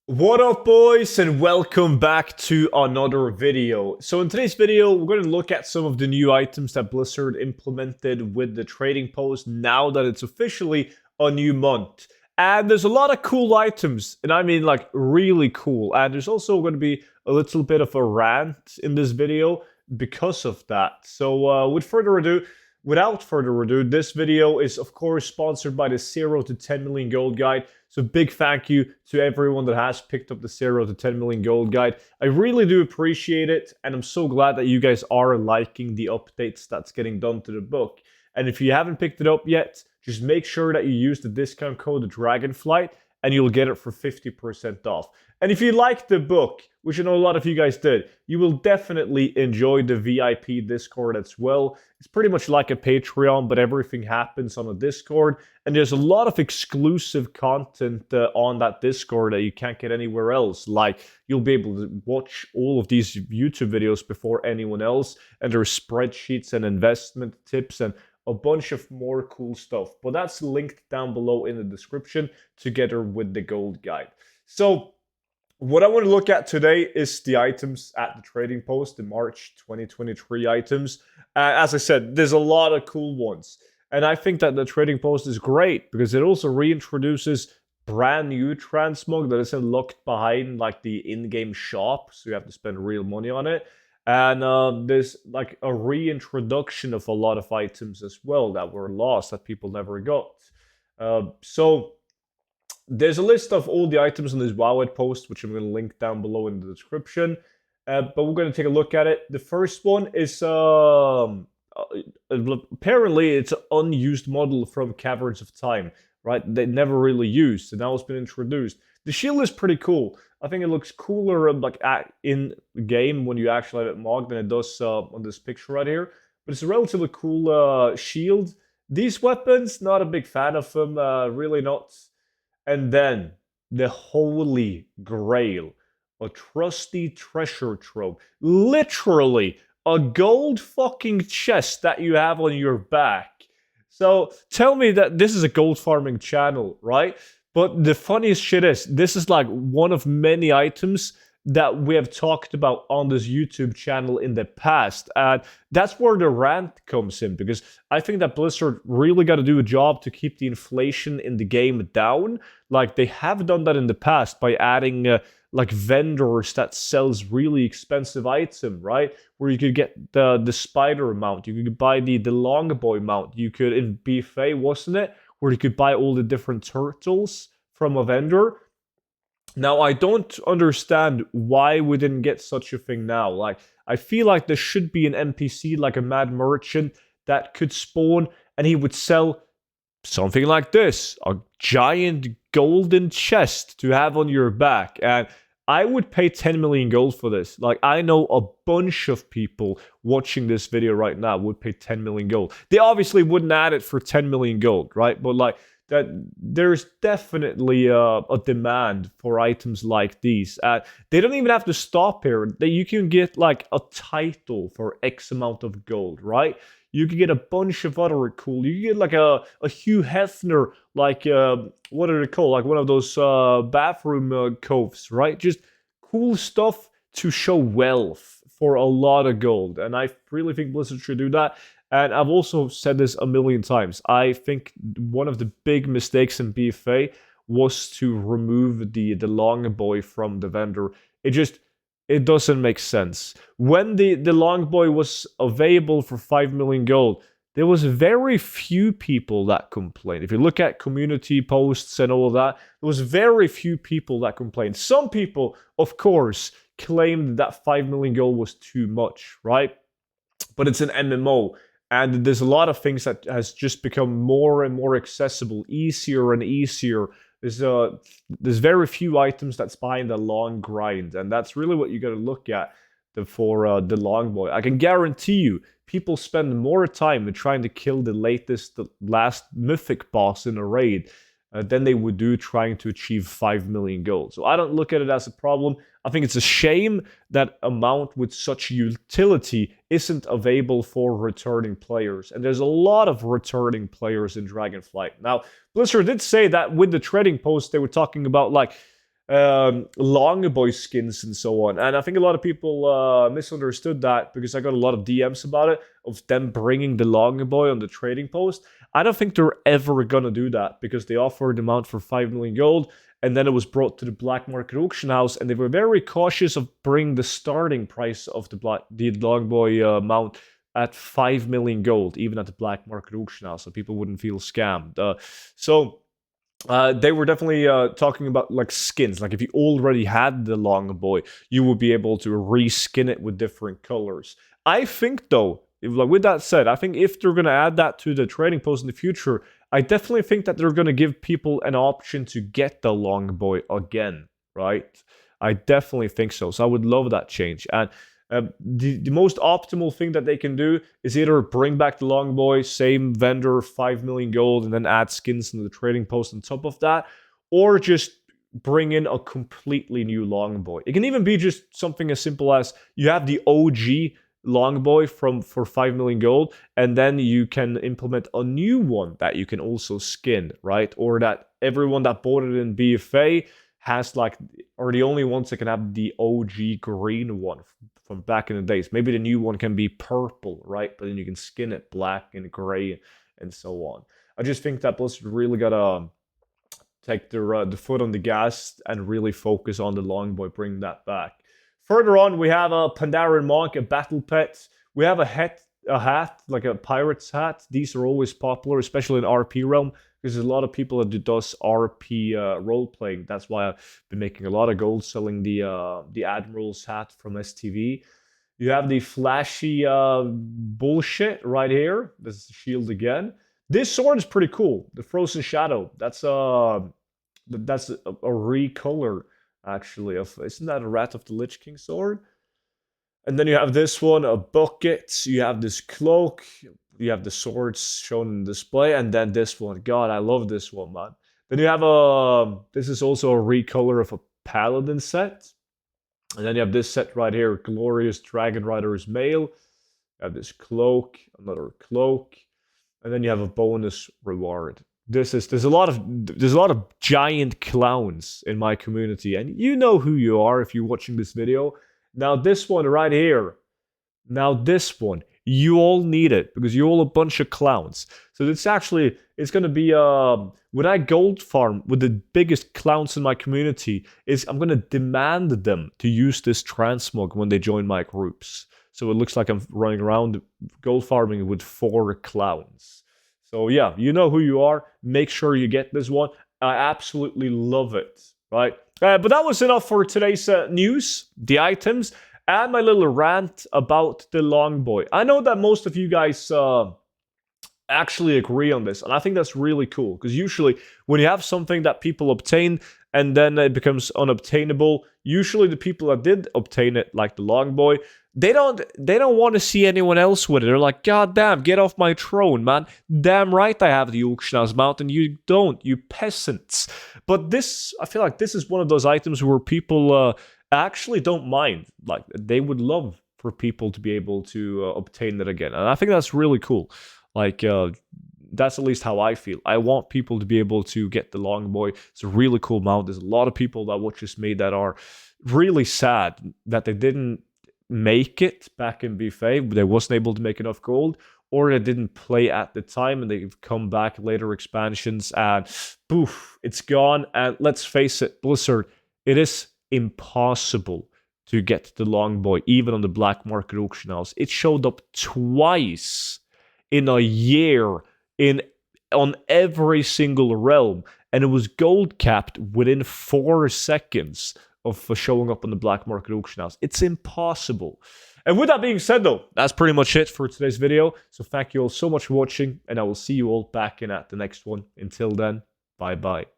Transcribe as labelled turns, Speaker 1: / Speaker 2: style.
Speaker 1: What up, boys, and welcome back to another video. So in today's video, we're going to look at some of the new items that Blizzard implemented with the trading post now that it's officially a new month. And there's a lot of cool items, and I mean like really cool. And there's also going to be a little bit of a rant in this video because of that. So without further ado, this video is of course sponsored by the 0 to 10 million gold guide. So big thank you to everyone that has picked up the 0 to 10 million gold guide. I really do appreciate it, and I'm so glad that you guys are liking the updates that's getting done to the book. And if you haven't picked it up yet, just make sure that you use the discount code DRAGONFLIGHT and you'll get it for 50% off. And if you like the book, which I know a lot of you guys did, you will definitely enjoy the VIP Discord as well. It's pretty much like a Patreon, but everything happens on a Discord. And there's a lot of exclusive content on that Discord that you can't get anywhere else. Like, you'll be able to watch all of these YouTube videos before anyone else. And there's spreadsheets and investment tips and a bunch of more cool stuff. But that's linked down below in the description together with the gold guide. So what I want to look at today is the items at the trading post, the March 2023 items. As I said, there's a lot of cool ones. And I think that the trading post is great because it also reintroduces brand new transmog that isn't locked behind like the in-game shop. So you have to spend real money on it. And there's like a reintroduction of a lot of items as well that were lost that people never got. So there's a list of all the items on this Wowhead post, which I'm going to link down below in the description. But we're going to take a look at it. The first one is apparently it's an unused model from Caverns of Time, right? They never really used, and now it's been introduced. The shield is pretty cool. I think it looks cooler like in game when you actually have it mocked than it does on this picture right here. But it's a relatively cool shield. These weapons, not a big fan of them, really not. And then the holy grail, a trusty treasure trove. Literally a gold fucking chest that you have on your back. So tell me that this is a gold farming channel, right? But the funniest shit is, this is like one of many items that we have talked about on this YouTube channel in the past. And that's where the rant comes in, because I think that Blizzard really got to do a job to keep the inflation in the game down. Like, they have done that in the past by adding like vendors that sells really expensive item, right? Where you could get the spider mount, you could buy the longboy mount, you could, in BFA, wasn't it? Where you could buy all the different turtles from a vendor. Now, I don't understand why we didn't get such a thing now. Like, I feel like there should be an NPC, like a mad merchant, that could spawn and he would sell something like this, a giant golden chest to have on your back. And I would pay 10 million gold for this. Like, I know a bunch of people watching this video right now would pay 10 million gold. They obviously wouldn't add it for 10 million gold, right? But like, that there's definitely a demand for items like these. They don't even have to stop here. You can get like a title for X amount of gold, right? You can get a bunch of other cool. You can get like a Hugh Hefner, like what are they called? Like one of those bathroom coves, right? Just cool stuff to show wealth for a lot of gold. And I really think Blizzard should do that. And I've also said this a million times. I think one of the big mistakes in BFA was to remove the longboy from the vendor. It doesn't make sense. When the longboy was available for 5 million gold, there was very few people that complained. If you look at community posts and all of that, there was very few people that complained. Some people, of course, claimed that 5 million gold was too much, right? But it's an MMO. And there's a lot of things that has just become more and more accessible, easier and easier. There's very few items that's behind the long grind, and that's really what you got to look at for the longboy. I can guarantee you, people spend more time in trying to kill the last mythic boss in a raid than they would do trying to achieve 5 million gold. So I don't look at it as a problem. I think it's a shame that amount with such utility isn't available for returning players. And there's a lot of returning players in Dragonflight. Now, Blizzard did say that with the trading post, they were talking about like Longboy skins and so on. And I think a lot of people misunderstood that because I got a lot of DMs about it, of them bringing the Longboy on the trading post. I don't think they're ever gonna do that because they offered the mount for 5 million gold, and then it was brought to the black market auction house, and they were very cautious of bringing the starting price of the Longboy mount at 5 million gold, even at the black market auction house, so people wouldn't feel scammed. They were definitely talking about like skins. Like if you already had the Longboy, you would be able to reskin it with different colors. I think though, like with that said, I think if they're gonna add that to the trading post in the future, I definitely think that they're gonna give people an option to get the Longboy again, right? I definitely think so. So I would love that change. And the most optimal thing that they can do is either bring back the Longboy, same vendor, 5 million gold, and then add skins in the trading post on top of that, or just bring in a completely new Longboy. It can even be just something as simple as you have the OG Longboy for 5 million gold, and then you can implement a new one that you can also skin, right? Or that everyone that bought it in BFA has like, are the only ones that can have the OG green one from back in the days. Maybe the new one can be purple, right? But then you can skin it black and gray and so on. I just think that Blizzard really gotta take the foot on the gas and really focus on the Longboy, bring that back. Further on, we have a Pandaren Monk, a battle pet. We have a hat, like a pirate's hat. These are always popular, especially in RP realm, because there's a lot of people that does RP role playing. That's why I've been making a lot of gold selling the Admiral's hat from STV. You have the flashy bullshit right here. This is the shield again. This sword is pretty cool. The Frozen Shadow. That's a recolor actually of, isn't that a Wrath of the Lich King sword? And then you have this one, a bucket. You have this cloak. You have the swords shown in display, and then this one. God, I love this one, man. Then you have this is also a recolor of a paladin set. And then you have this set right here, Glorious Dragon Rider's Mail. You have this cloak, another cloak, and then you have a bonus reward. There's a lot of giant clowns in my community, and you know who you are if you're watching this video. Now this one right here. Now this one. You all need it because you're all a bunch of clowns. So it's going to be when I gold farm with the biggest clowns in my community, I'm going to demand them to use this transmog when they join my groups. So it looks like I'm running around gold farming with 4 clowns. So yeah, you know who you are. Make sure you get this one. I absolutely love it, right? But that was enough for today's news, the items, and my little rant about the Longboy. I know that most of you guys actually agree on this, and I think that's really cool, because usually when you have something that people obtain and then it becomes unobtainable, usually the people that did obtain it, like the Longboy, they don't want to see anyone else with it. They're like, God damn, get off my throne, man. Damn right I have the auction house mount and you don't, you peasants. But this, I feel like this is one of those items where people actually don't mind. Like, they would love for people to be able to obtain it again. And I think that's really cool. Like, that's at least how I feel. I want people to be able to get the Longboy. It's a really cool mount. There's a lot of people that watches me that are really sad that they didn't make it back in BFA. They wasn't able to make enough gold, or they didn't play at the time and they've come back later expansions and poof, it's gone. And let's face it, Blizzard, it is impossible to get the Longboy, even on the black market auction house. It showed up twice in a year on every single realm, and it was gold capped within 4 seconds of showing up on the black market auction house. It's impossible. And with that being said, though, that's pretty much it for today's video. So thank you all so much for watching, and I will see you all back in at the next one. Until then, bye-bye.